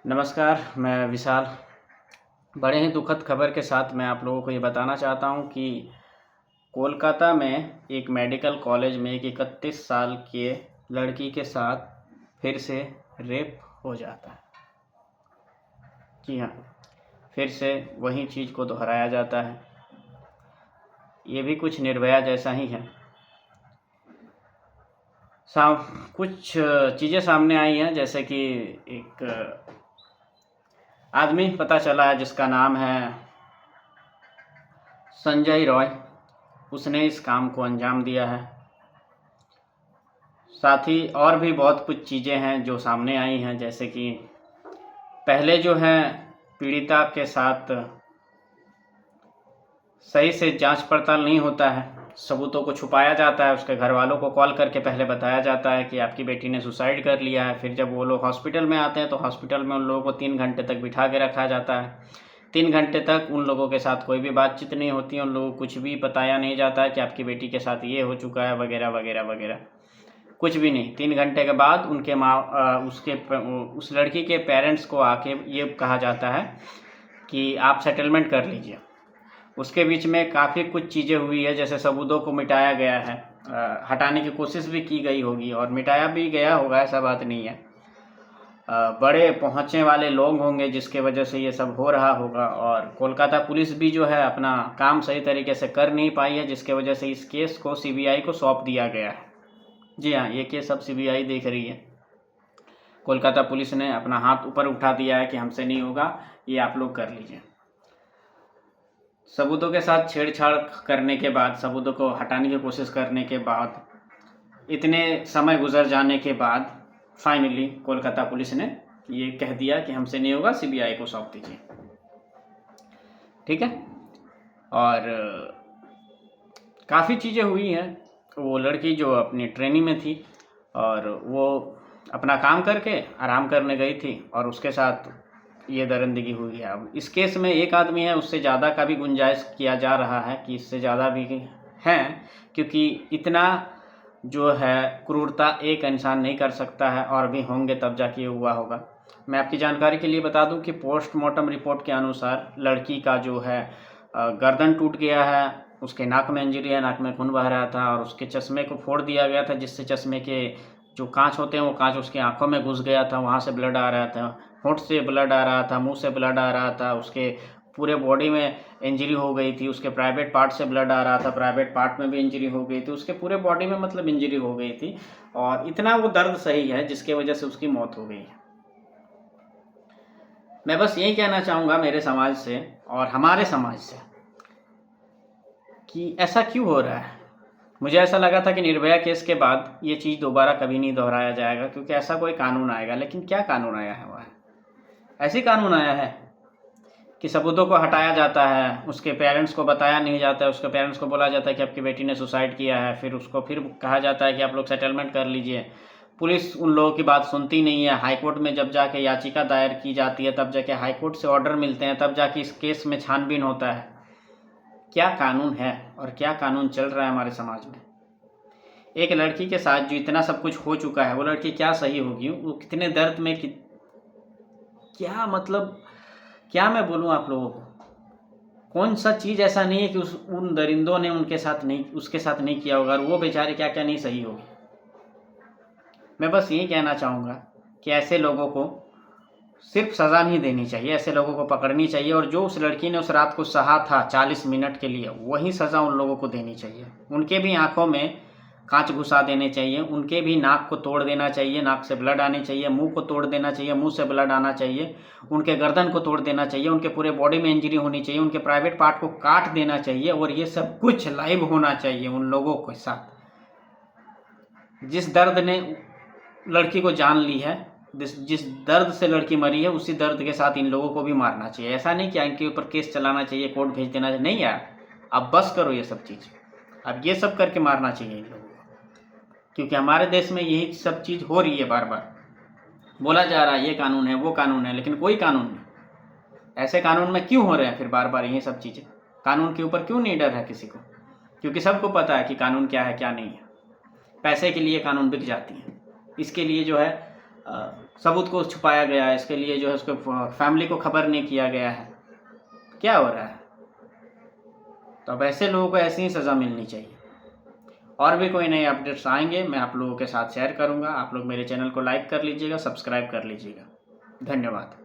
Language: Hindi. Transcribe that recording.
नमस्कार, मैं विशाल। बड़े ही दुखद खबर के साथ मैं आप लोगों को ये बताना चाहता हूँ कि कोलकाता में एक मेडिकल कॉलेज में एक 31 साल के लड़की के साथ फिर से रेप हो जाता है। जी हाँ, फिर से वही चीज़ को दोहराया जाता है। ये भी कुछ निर्भया जैसा ही है। कुछ चीज़ें सामने आई हैं, जैसे कि एक आदमी पता चला है जिसका नाम है संजय रॉय। उसने इस काम को अंजाम दिया है। साथ ही और भी बहुत कुछ चीज़ें हैं जो सामने आई हैं, जैसे कि पहले जो है पीड़िता के साथ सही से जांच पड़ताल नहीं होता है, सबूतों को छुपाया जाता है। उसके घर वालों को कॉल करके पहले बताया जाता है कि आपकी बेटी ने सुसाइड कर लिया है। फिर जब वो लोग हॉस्पिटल में आते हैं तो हॉस्पिटल में उन लोगों को 3 घंटे तक बिठा के रखा जाता है। 3 घंटे तक उन लोगों के साथ कोई भी बातचीत नहीं होती है। उन लोगों को कुछ भी बताया नहीं जाता है कि आपकी बेटी के साथ ये हो चुका है वगैरह वगैरह वगैरह, कुछ भी नहीं। 3 घंटे के बाद उनके उस लड़की के पेरेंट्स को आके ये कहा जाता है कि आप सेटलमेंट कर लीजिए। उसके बीच में काफ़ी कुछ चीज़ें हुई है, जैसे सबूतों को मिटाया गया है, हटाने की कोशिश भी की गई होगी और मिटाया भी गया होगा, ऐसा बात नहीं है। बड़े पहुँचने वाले लोग होंगे जिसके वजह से ये सब हो रहा होगा। और कोलकाता पुलिस भी जो है अपना काम सही तरीके से कर नहीं पाई है, जिसके वजह से इस केस को सीबीआई को सौंप दिया गया है। जी हाँ, ये केस अब सीबीआई देख रही है। कोलकाता पुलिस ने अपना हाथ ऊपर उठा दिया है कि हमसे नहीं होगा, ये आप लोग कर लीजिए। सबूतों के साथ छेड़छाड़ करने के बाद, सबूतों को हटाने की कोशिश करने के बाद, इतने समय गुजर जाने के बाद फाइनली कोलकाता पुलिस ने ये कह दिया कि हमसे नहीं होगा, सीबीआई को सौंप दीजिए। ठीक है। और काफ़ी चीज़ें हुई हैं। वो लड़की जो अपनी ट्रेनिंग में थी और वो अपना काम करके आराम करने गई थी और उसके साथ ये दरिंदगी हुई है। अब इस केस में एक आदमी है, उससे ज़्यादा का भी गुंजाइश किया जा रहा है कि इससे ज़्यादा भी हैं, क्योंकि इतना जो है क्रूरता एक इंसान नहीं कर सकता है, और भी होंगे तब जाके हुआ होगा। मैं आपकी जानकारी के लिए बता दूं कि पोस्टमार्टम रिपोर्ट के अनुसार लड़की का जो है गर्दन टूट गया है, उसके नाक में इंजरी है, नाक में खून बह रहा था और उसके चश्मे को फोड़ दिया गया था, जिससे चश्मे के जो कांच होते हैं वो कांच उसकी आंखों में घुस गया था, वहाँ से ब्लड आ रहा था, होंठ से ब्लड आ रहा था, मुंह से ब्लड आ रहा था, उसके पूरे बॉडी में इंजरी हो गई थी, उसके प्राइवेट पार्ट से ब्लड आ रहा था, प्राइवेट पार्ट में भी इंजरी हो गई थी, उसके पूरे बॉडी में मतलब इंजरी हो गई थी और इतना वो दर्द सही है जिसके वजह से उसकी मौत हो गई है। मैं बस यही कहना चाहूँगा मेरे समाज से और हमारे समाज से कि ऐसा क्यों हो रहा है। मुझे ऐसा लगा था कि निर्भया केस के बाद ये चीज़ दोबारा कभी नहीं दोहराया जाएगा, क्योंकि ऐसा कोई कानून आएगा। लेकिन क्या कानून आया है? वह ऐसी कानून आया है कि सबूतों को हटाया जाता है, उसके पेरेंट्स को बताया नहीं जाता है, उसके पेरेंट्स को बोला जाता है कि आपकी बेटी ने सुसाइड किया है, फिर उसको फिर कहा जाता है कि आप लोग सेटलमेंट कर लीजिए। पुलिस उन लोगों की बात सुनती नहीं है। हाईकोर्ट में जब जाके याचिका दायर की जाती है, तब जाके हाईकोर्ट से ऑर्डर मिलते हैं, तब जाके इस केस में छानबीन होता है। क्या कानून है और क्या कानून चल रहा है हमारे समाज में। एक लड़की के साथ जो इतना सब कुछ हो चुका है, वो लड़की क्या सही होगी? वो कितने दर्द में क्या मतलब क्या मैं बोलूँ आप लोगों को? कौन सा चीज़ ऐसा नहीं है कि उन दरिंदों ने उसके साथ नहीं किया होगा, और वो बेचारे क्या क्या नहीं सही होगी। मैं बस यही कहना चाहूँगा कि ऐसे लोगों को सिर्फ सज़ा नहीं देनी चाहिए, ऐसे लोगों को पकड़नी चाहिए, और जो उस लड़की ने उस रात को सहा था 40 मिनट के लिए, वही सज़ा उन लोगों को देनी चाहिए। उनके भी आंखों में कांच घुसा देने चाहिए, उनके भी नाक को तोड़ देना चाहिए, नाक से ब्लड आने चाहिए, मुंह को तोड़ देना चाहिए, मुंह से ब्लड आना चाहिए, उनके गर्दन को तोड़ देना चाहिए, उनके पूरे बॉडी में इंजरी होनी चाहिए, उनके प्राइवेट पार्ट को काट देना चाहिए, और ये सब कुछ लाइव होना चाहिए उन लोगों के साथ। जिस दर्द ने लड़की को जान ली है, जिस दर्द से लड़की मरी है, उसी दर्द के साथ इन लोगों को भी मारना चाहिए। ऐसा नहीं कि इनके ऊपर केस चलाना चाहिए, कोर्ट भेज देना चाहिए, नहीं यार, अब बस करो ये सब चीज़। अब ये सब करके मारना चाहिए इन लोगों को, क्योंकि हमारे देश में यही सब चीज़ हो रही है। बार बार बोला जा रहा है ये कानून है, वो कानून है, लेकिन कोई कानून नहीं। ऐसे कानून में क्यों हो रहे हैं फिर बार बार ये सब चीज़ें? कानून के ऊपर क्यों नहीं डर है किसी को? क्योंकि सबको पता है कि कानून क्या है क्या नहीं है। पैसे के लिए कानून बिक जाती हैं। इसके लिए जो है सबूत को छुपाया गया है, इसके लिए जो है उसको फैमिली को खबर नहीं किया गया है, क्या हो रहा है? तो अब ऐसे लोगों को ऐसी ही सज़ा मिलनी चाहिए। और भी कोई नए अपडेट्स आएंगे मैं आप लोगों के साथ शेयर करूंगा। आप लोग मेरे चैनल को लाइक कर लीजिएगा, सब्सक्राइब कर लीजिएगा। धन्यवाद।